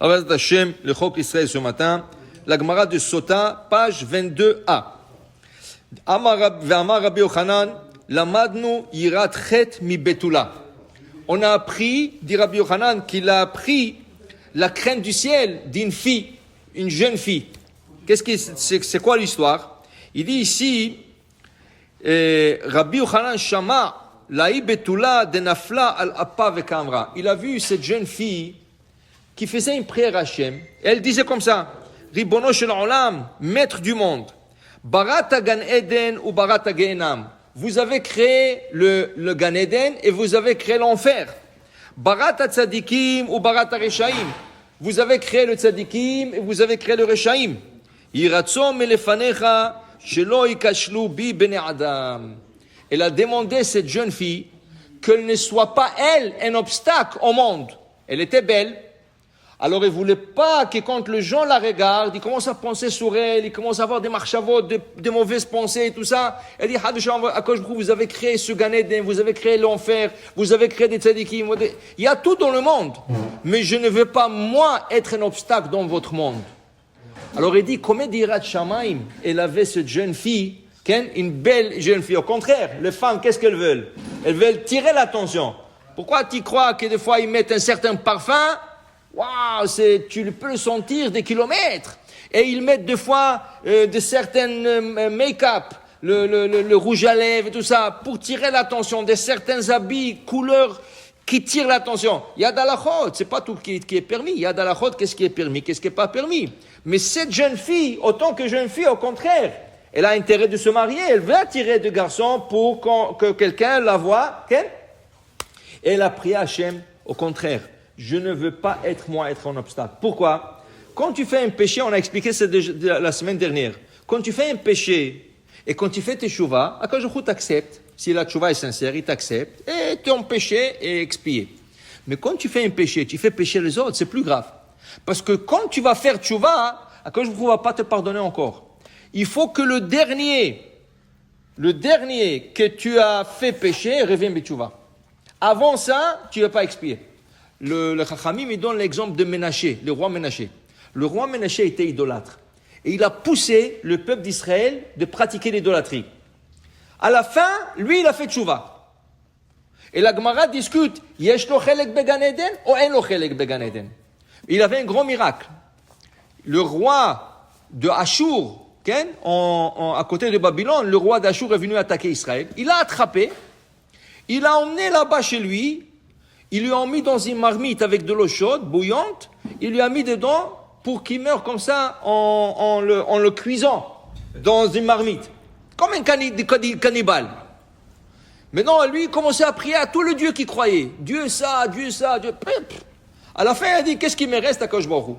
Avat Hashem, le Chok Israël ce matin, la Gemara de Sota, page 22a. Ve'amar Rabbi Yochanan, lamadnu yirat chet mi betula. On a appris, dit Rabbi Yochanan, qu'il a appris la crainte du ciel d'une fille, une jeune fille. C'est quoi l'histoire? Il dit ici, Rabbi Yochanan Shama, la'i betula de nafla al appa vekamra. Il a vu cette jeune fille qui faisait une prière à Hachem. Elle disait comme ça, Ribono shel olam, maître du monde, barata gan eden ou barata gehenam. Vous avez créé le Gan Eden et vous avez créé l'enfer. Barata tzadikim ou barata reshaim. Vous avez créé le tzadikim et vous avez créé le reshaim. Yiratzom elefanecha shelo ikashlu bi bnei adam. Elle a demandé à cette jeune fille qu'elle ne soit pas, elle, un obstacle au monde. Elle était belle. Alors, elle ne voulait pas que quand les gens la regardent, ils commencent à penser sur elle, ils commencent à avoir des marchavot, de mauvaises pensées et tout ça. Elle dit, vous avez créé ce Gan Eden, vous avez créé l'enfer, vous avez créé des tzadikim. Il y a tout dans le monde. Mais je ne veux pas, moi, être un obstacle dans votre monde. Alors, elle dit, comme d'Irat Shamaim, elle avait cette jeune fille, une belle jeune fille. Au contraire, les femmes, qu'est-ce qu'elles veulent? Elles veulent tirer l'attention. Pourquoi tu crois que des fois, ils mettent un certain parfum? Waouh, tu peux le sentir des kilomètres. Et ils mettent des fois de certaines make-up, le rouge à lèvres et tout ça, pour tirer l'attention, de certains habits, couleurs qui tirent l'attention. Il y a d'alachot, c'est pas tout qui est permis. Il y a d'alachot, qu'est-ce qui est permis, qu'est-ce qui n'est pas permis. Mais cette jeune fille, autant que jeune fille, au contraire, elle a intérêt de se marier, elle veut attirer des garçons pour que quelqu'un la voie. Et elle a prié à Hachem, au contraire. Je ne veux pas être un obstacle. Pourquoi? Quand tu fais un péché, on a expliqué ça la semaine dernière. Quand tu fais un péché et quand tu fais tes teshuvah, Akadosh Baruch Hu t'accepte. Si la teshuvah est sincère, il t'accepte et ton péché est expié. Mais quand tu fais un péché, tu fais pécher les autres, c'est plus grave. Parce que quand tu vas faire teshuvah, Akadosh Baruch Hu ne va pas te pardonner encore. Il faut que le dernier que tu as fait pécher revienne beteshuvah. Avant ça, tu ne vas pas expier. Le Chachamim, il donne l'exemple de Ménaché, le roi Ménaché. Le roi Ménaché était idolâtre. Et il a poussé le peuple d'Israël de pratiquer l'idolâtrie. À la fin, lui, il a fait teshuvah. Et la Gemara discute, yesh lo chelek began Eden ou en lo chelek began Eden. Il avait un grand miracle. Le roi de Ashur, à côté de Babylone, le roi d'Ashur est venu attaquer Israël. Il l'a attrapé, il l'a emmené là-bas chez lui. Ils lui ont mis dans une marmite avec de l'eau chaude, bouillante. Il lui a mis dedans pour qu'il meure comme ça en le cuisant dans une marmite. Comme un cannibale. Maintenant, lui, il commençait à prier à tous les dieux qui croyaient. Dieu ça, Dieu ça, Dieu... À la fin, il a dit, qu'est-ce qui me reste à Akadosh Baruch Hu?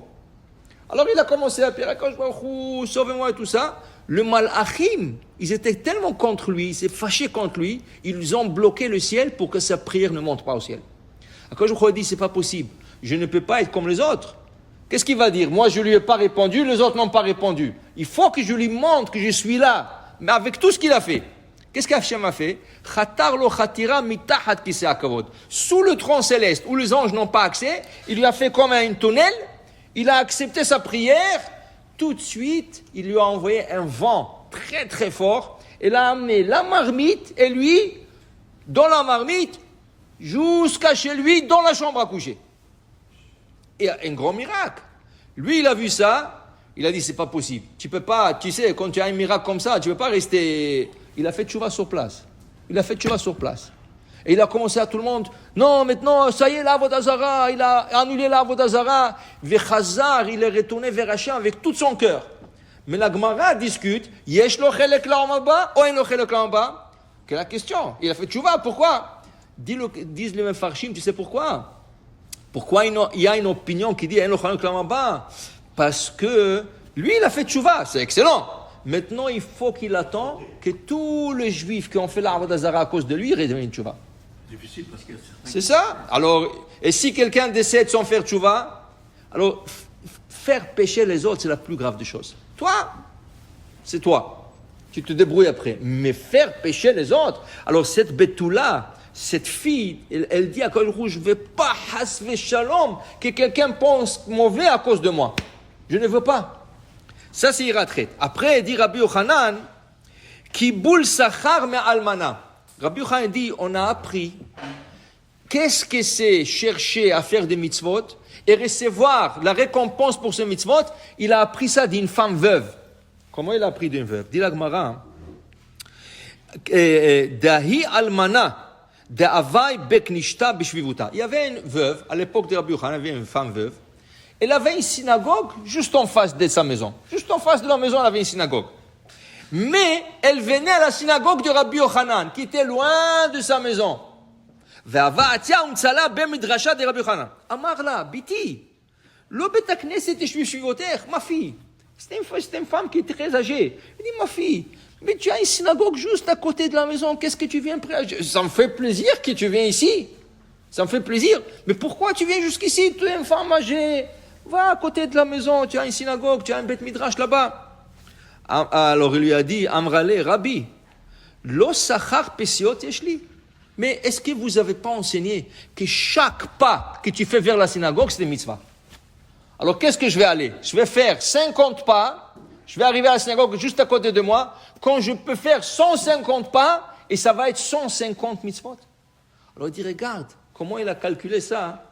Alors, il a commencé à prier à Akadosh Baruch Hu, sauvez-moi et tout ça. Le malachim, ils étaient tellement contre lui, ils s'étaient fâchés contre lui, ils ont bloqué le ciel pour que sa prière ne monte pas au ciel. Quand je dit, c'est pas possible. Je ne peux pas être comme les autres. Qu'est-ce qu'il va dire? Moi, je lui ai pas répondu, les autres n'ont pas répondu. Il faut que je lui montre que je suis là. Mais avec tout ce qu'il a fait. Qu'est-ce qu'Hachem a fait? Khatar lo khatira mitahat kisei hakavod. Sous le trône céleste, où les anges n'ont pas accès, il lui a fait comme un tunnel. Il a accepté sa prière. Tout de suite, il lui a envoyé un vent très très fort. Il a amené la marmite et lui, dans la marmite, jusqu'à chez lui, dans la chambre à coucher. Et un grand miracle. Lui, il a vu ça, il a dit, c'est pas possible. Tu peux pas, tu sais, quand tu as un miracle comme ça, tu peux pas rester... Il a fait teshuvah sur place. Et il a commencé à tout le monde, non, maintenant, ça y est, la Avodah il a annulé la Avodah Zara. Vechazar, il est retourné vers Hachem avec tout son cœur. Mais la Gemara discute, yesh lo chelek la'olam haba, ou en lo chelek la'olam haba? Quelle est la question? Il a fait teshuvah, pourquoi? Disent les Mefarshim, tu sais pourquoi? Pourquoi il y a une opinion qui dit parce que lui, il a fait teshuvah, c'est excellent. Maintenant, il faut qu'il attend que tous les Juifs qui ont fait l'Avodah Zara à cause de lui redeviennent teshuvah. Difficile parce qu'il y a certains... C'est ça. Alors, et si quelqu'un décède sans faire teshuvah, alors faire pécher les autres, c'est la plus grave des choses. Toi, c'est toi. Tu te débrouilles après. Mais faire pécher les autres, alors cette betoula, cette fille, elle dit à Kohen Rouge, je ne veux pas, hasve shalom, que quelqu'un pense mauvais à cause de moi. Je ne veux pas. Ça, c'est iratret. Après, dit Rabbi Yochanan, qui boule sachar me almana. Rabbi Yochanan dit, on a appris qu'est-ce que c'est chercher à faire des mitzvot et recevoir la récompense pour ces mitzvot. Il a appris ça d'une femme veuve. Comment il a appris d'une veuve? Dit la Gemara, Dahi almana. Il y avait une veuve, à l'époque de Rabbi Yochanan, il y avait une femme veuve. Elle avait une synagogue juste en face de sa maison. Juste en face de la maison, elle avait une synagogue. Mais elle venait à la synagogue de Rabbi Yochanan, qui était loin de sa maison. Amar la, biti, lo betakneset shvivoter, ma fille. C'était une femme qui était très âgée. Elle dit, ma fille, mais tu as une synagogue juste à côté de la maison, qu'est-ce que tu viens prêcher? Ça me fait plaisir que tu viennes ici. Ça me fait plaisir. Mais pourquoi tu viens jusqu'ici? Tu es une femme âgée. Va à côté de la maison, tu as une synagogue, tu as un beth midrash là-bas. Alors il lui a dit, Amrale, Rabbi, lo sachar pesiot yeshli. Mais est-ce que vous n'avez pas enseigné que chaque pas que tu fais vers la synagogue, c'est une mitzvah? Alors qu'est-ce que je vais aller? Je vais faire 50 pas. Je vais arriver à la synagogue juste à côté de moi, quand je peux faire 150 pas, et ça va être 150 mitzvot. Alors il dit, regarde, comment il a calculé ça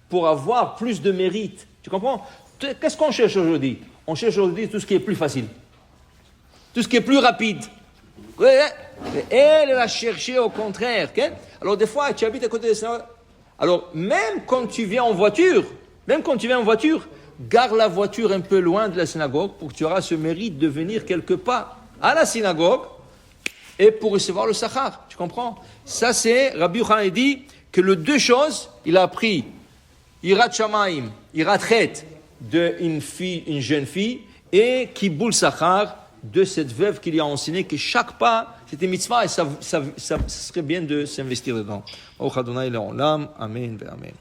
pour avoir plus de mérite. Tu comprends? Qu'est-ce qu'on cherche aujourd'hui? On cherche aujourd'hui tout ce qui est plus facile. Tout ce qui est plus rapide. Elle a cherché au contraire. Okay? Alors des fois, tu habites à côté de la synagogue. Alors même quand tu viens en voiture, garde la voiture un peu loin de la synagogue pour que tu auras ce mérite de venir quelque part à la synagogue et pour recevoir le sachar. Tu comprends? Ça, c'est, Rabbi Yochanan dit que les deux choses, il a appris Irat Shamaim, Irat Chet d'une fille, une jeune fille, et Kibbul Sachar de cette veuve qui lui a enseigné que chaque pas, c'était mitzvah et ça serait bien de s'investir dedans. Amen, amen.